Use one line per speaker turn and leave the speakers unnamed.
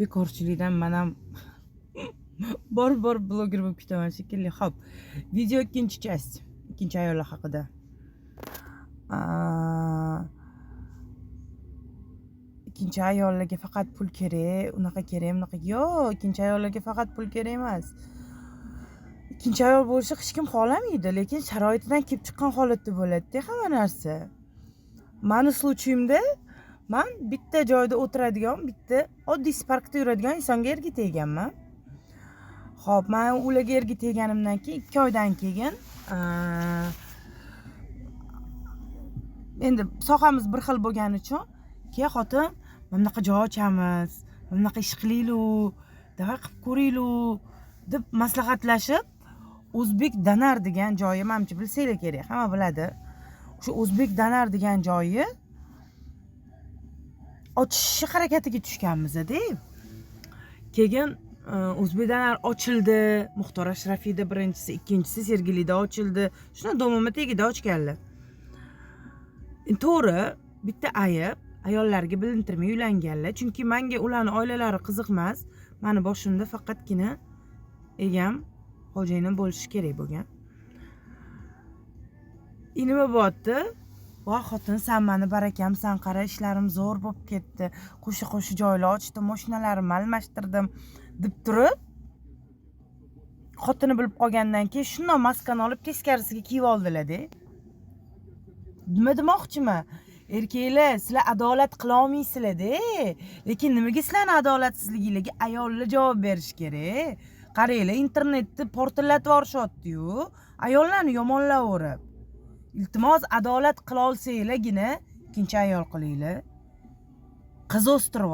bekorchilikdan men ham bor bloger bo'lib ketaman shekilli. Xo'p, video ikkinchi часть, ikkinchi ayollar haqida. Ikkinchi ayollarga faqat pul kerak, unaqa kerak, bunaqa. Yo'q, ikkinchi ayollarga faqat pul kerak emas. Ikkinchi ayol bo'lishni hech kim xohlamaydi, lekin sharoitidan kelib chiqqan holatda bo'ladi-da hamma narsa. Meni случаymda men bitta joyda o'tiradigan, bitta oddiy parkda yuradigan insonga erga tegganman. Xo'p, men ularga erga teganimdan keyin 2 oydan keyin endi sohamiz bir xil bo'lgani uchun keyin xotin bunaqa joy ochamiz, bunaqa ish qilaylik, davay qilib ko'raylik deb maslahatlashib, O'zbek Danar degan joyi, menimcha bilsanglar kerak, hamma biladi. O'sha O'zbek Danar degan joyi ochish harakatiga tushganmiz-da. Keyin O'zbek Danar ochildi, Muxtor Ashrafiyda birinchisi, ikkinchisi Sergelida ochildi. Shuni domoma tagida ochganlar. To'g'ri, bitta ayib ayollarga bilintirmay uylanganlar, chunki menga ularning oilalari qiziqmas. Meni boshimda faqatgina egam xo'jayinim bo'lishi kerak bo'lgan. Nima bo'pti? Voy xotin, sen meni barakamsan, qara ishlarim zo'r bo'lib ketdi. Qo'sha joylar ochdim, mashinalarimni almashtirdim deb turib, xotini bilib qolgandan keyin shunday maskani olib teskarisiga kiyib oldilar-da. Nima demoqchiman? Erkaklar, sizlar adolat qila olmaysizlar-da. Lekin nimaga sizlarning adolatsizligingizga ayollar javob berish kerak? Qaranglar, internetni portlatib yuborishyapti-yu, ayollarni yomonlayverib. Iltimos, adolat qila olsanglargina ikkinchi ayol qilinglar. Qiz o'stirib